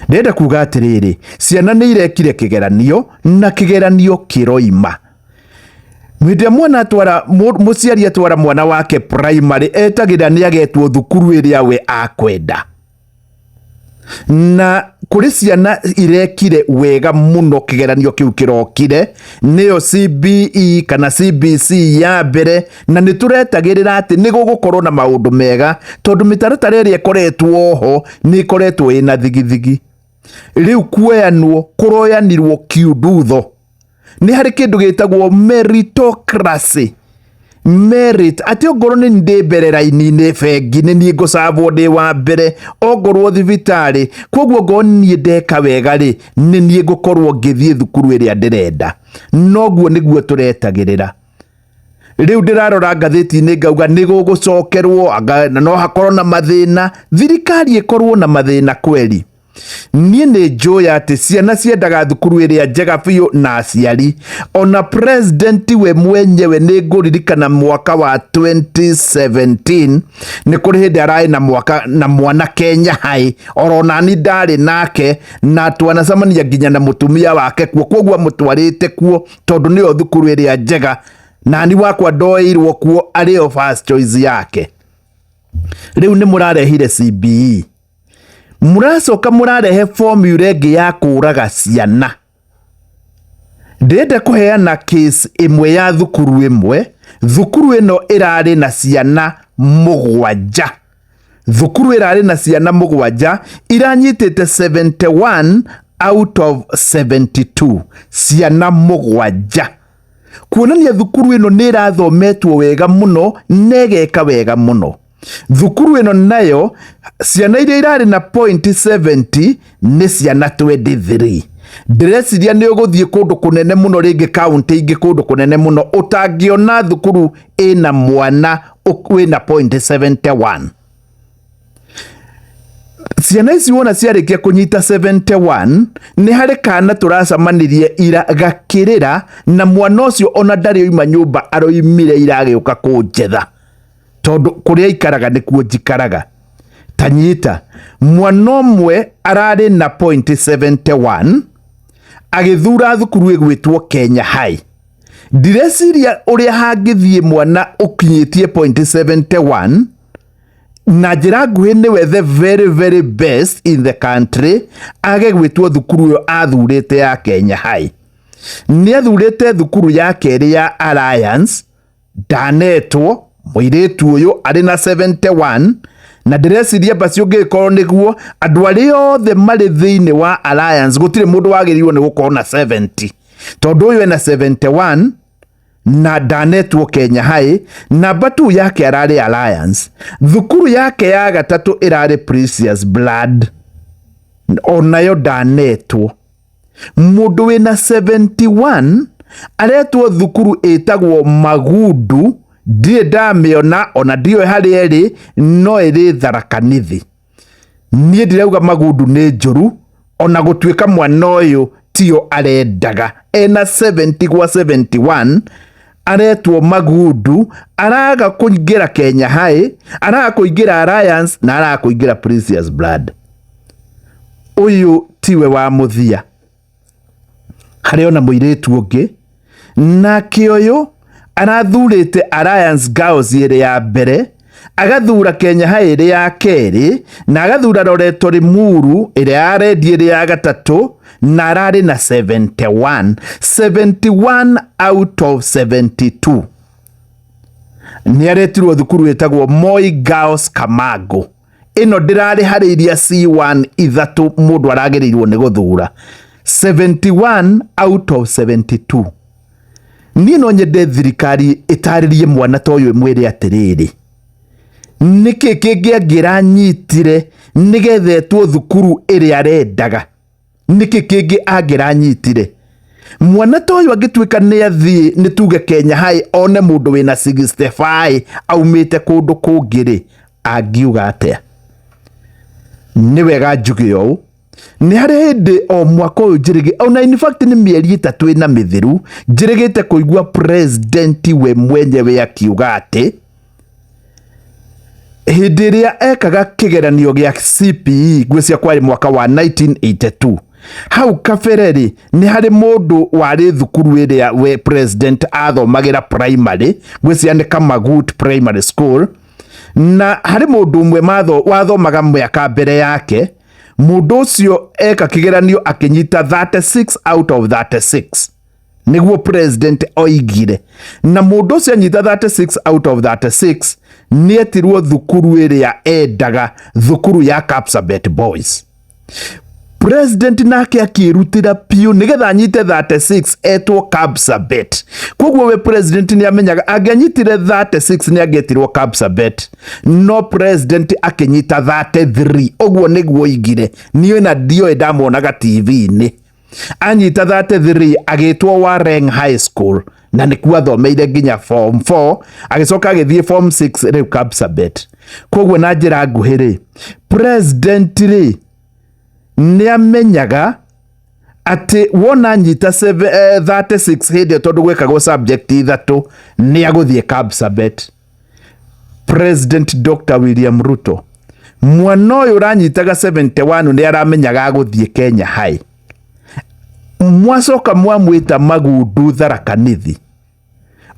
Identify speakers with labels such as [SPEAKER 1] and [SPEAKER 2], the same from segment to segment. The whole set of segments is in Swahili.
[SPEAKER 1] ndenda kuga atiriri ciana ni irekire kigeranio na kigeranio kiroima. Mwende mwana atwara muciari atwara mwana wake primary etagira ni agetwo thukuru iria we akwenda. Na kuri ciana irekire wega muno kigeranio kiu kirokire niyo CBE kana CBC ya mbere, na nituretagirira ati ni gugukorwo na maundu mega tondu mitaratara iria ikoretwo ho ni ikoretwo ina thigithigi. Riu kuoyanwo kuroyanirwo kiundutho ni hari kindu gitagwo meritocracy. Merit ati ongorwo ni ndi mbere raini-ini bengi ni nie ngucabwo ndi wa mbere, ongorwo thibitari koguo ngo nie ndeka wega ri ni nie ngukorwo ngithie thukuru iria ndirenda. Noguo niguo turetagirira. Riu ndirarora ngatheti-ini ngauga ni gugucokerwo no hakorwo na mathina. Thirikari ikorwo na mathina kweli. Nie ni njui ati ciana ciendaga thukuru iria njega biu na aciari. Ona president we mwenyewe ni nguririkana mwaka wa 2017 ni kuri hindi arai na mwana Kenya High, orona ni ndari nake na twanacamania nginya na mutumia wake kuo, koguo mutwarite kuo tondu ni o thukuru iria njega na ni wakwa ndoirwo kuo ari o first choice yake. Riu ni murarehire CBE, muracoka murarehe formula ingi ya kuraga ciana. Ndenda kuheana case imwe ya thukuru imwe. Thukuru ino irari na ciana mugwanja. Thukuru irari na ciana mugwanja iranyitite 71 out of 72 ciana mugwanja. Kuonania thukuru ino ni irathometwo wega muno negeka wega muno. Thukuru ino nayo ciana iria irari na 0.70 ni ciana 23. Ndĩreciria ni uguthie kundu kunene muno ringi county ingi kundu kunene muno utangiona thukuru ina mwana wina 0.71. Ciana ici wona ciarikia kunyita 71 ni hari kana turacamanirie ira gakirira na mwana ucio ona ndari oima nyumba aroimire iragiuka kunjetha tondu kuria ikaraga nikuo njikaraga. Tanyita mwana umwe arari na 0.71 agithura thukuru igwitwo Kenya High. Ndireciria uria hangithie mwana ukinyitie 0.71 na njira nguhi niwe the very very best in the country agegwitwo thukuru yo athurite ya Kenya High. Ni athurite thukuru ya keri ya Alliance, ndanetwo muiritu uyu ari na 71 na ndĩreciria basi ũngĩkorwo nĩguo andũ arĩa othe marĩ thĩinĩ wa Alliance gũtirĩ mũndũ wagĩrĩirwo nĩ gũkorwo na 70 tondũ ũyũ ena 71 na ndanetwo Kenya High. Namba 2 yake ararĩ Alliance. Thukuru yake ya gatatũ ĩrarĩ Precious Blood, onayo ndanetwo. Mũndũ wĩna 71 aretwo thukuru ĩtagwo Magundu. Ndiye ndamiona ona ndiyo hari eri no iri Tharaka Nithi. Nie ndirauga Magundu ni njuru ona gutwika mwana uyu tio arendaga. Ena 70 gwa 71 aretwo Magundu, araga kuingira Kenya High, araga kuingira Alliance na araga kuingira Precious Blood. Uyu tiwe wa muthia. Hari ona muiritu ungi nake uyu arathurite Alliance Girls iri ya mbere, agathura Kenya High iri ya keri, na agathura Loreto Limuru iri ya Red iri ya gatatu, na arari na 71 out of 72. Ni aretirwo thukuru itagwo Moi Girls Kamago. Ino ndirari hari iria C1 ithatu mundu aragereirwo ni guthura. 71 out of 72. Ni no nyende thirikari itaririe mwana toyo mwire atiriri. Niki kingiangira nyitire nigethetwo thukuru iri arendaga. Niki kingi angira nyitire. Mwana toyo agitwika ni athie ni tuge Kenya High one mundu wina 65 aumite kundu kungiri angiuga atia. Ni wega njuge ũũ. Ni hari hindi o mwaka uyu njirige ona in fact ni mieri 3 ina mithiru njirigite kuigua president we mwenyewe akiuga ati Hĩndĩ ĩrĩa ekaga kĩgeranio gĩa CPE gwĩcia kwari mwaka wa 1982, hau kabere nĩ harĩ mũndũ warĩ thukuru ĩrĩa we president athomagĩra primary gwĩcia nĩ Kamagut Primary School, na harĩ mũndũ ũmwe wathomaga mĩaka mbere yake. Mũndũ ũcio eka kĩgeranio akĩnyita 36 out of 36 nĩguo president oigire, na mũndũ ũcio anyita 36 out of 36 nĩetirwo thukuru ĩrĩa endaga, thukuru ya Kapsabet Boys. President nake akĩrutĩra piũ nĩgetha anyite 36 etwo Kapsabet. Koguo we president nĩamenyaga angĩanyitire 36 nĩangetirwo Kapsabet, no president akĩnyita 33. Ũguo nĩguo oigire, niĩ na ndioĩ ndamuonaga TV-inĩ. Anyita 33 agĩtwo Wareng High School, na nĩkuo athomeire nginya form 4, agĩcoka agĩthiĩ form 6 rĩu Kapsabet. Koguo na njĩra nguhĩ president nĩamenyaga atĩ wona anyita 36 hĩndĩ tondũ gwĩkagwo subject ithatũ nĩagũthiĩ Kapsabet. President Dr. William Ruto, mwana ũyũ ũranyitaga 71 nĩaramenyaga agũthiĩ Kenya High. Mwacoka mwamwĩta Magundu Tharaka Nithi,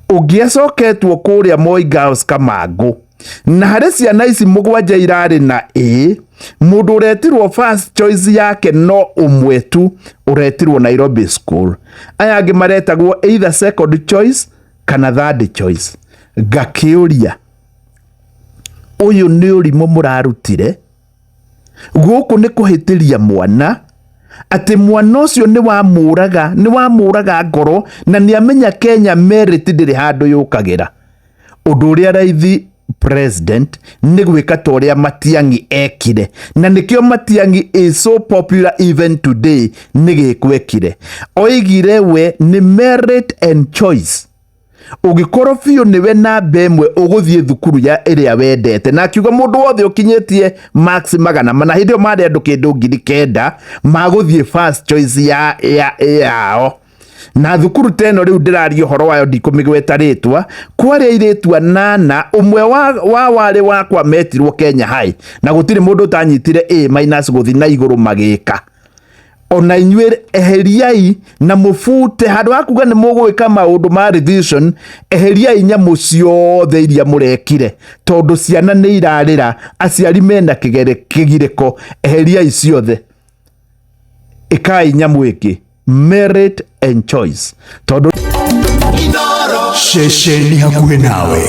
[SPEAKER 1] ũngĩacoketwo kũrĩa Moi Girls Kamangũ, na harĩ ciana ici mũgwanja irarĩ na A, mũndũ ũretirwo first choice yake no ũmwe tu ũretirwo Nairobi School. Aya angĩ maretagwo either second choice kana third choice. Ngakĩũria, ũyũ nĩ ũrimũ mũrarutire? Gũkũ nĩ kũhĩtĩria mwana, atĩ mwana ũcio nĩ wamũraga ngoro, na nĩamenya Kenya merit ndĩrĩ handũ yũkagĩra. Ũndũ ũrĩa raithi president nĩ gwĩka ta ũrĩa Matiang'i ekire, na nĩkĩo Matiang'i is so popular even today. Nĩ gĩkwekire, oigire we nĩ merit and choice. Ũgĩkorwo biũ nĩwe namba ĩmwe ũgũthiĩ thukuru ya ĩrĩa wendete, na akiuga mũndũ wothe ũkinyĩtie max 100, na hĩndĩ ĩyo marĩ andũ kĩndũ 9,000 magũthiĩ first choice yao. Na thukuru teno rĩu ndĩraria ũhoro wayo ndikũmĩgweta rĩtwa, kwarĩ airĩtu 8, ũmwe warĩ wakwa metirwo Kenya High, na gũtirĩ mũndũ ũtanyitire A- gũthi na igũrũ magĩka. Ona inyuĩ eheriai na mũbute handũ ha kuga nĩ mũgwĩka maũndũ ma revision, eheriai nyamũ ciothe iria mũrekire, tondũ ciana nĩ irarĩra, aciari mena kĩgirĩko, eheriai ciothe. Ĩkai nyamũ ĩngĩ, merit and choice, tondũ
[SPEAKER 2] Shesheni hakuhĩ nawe.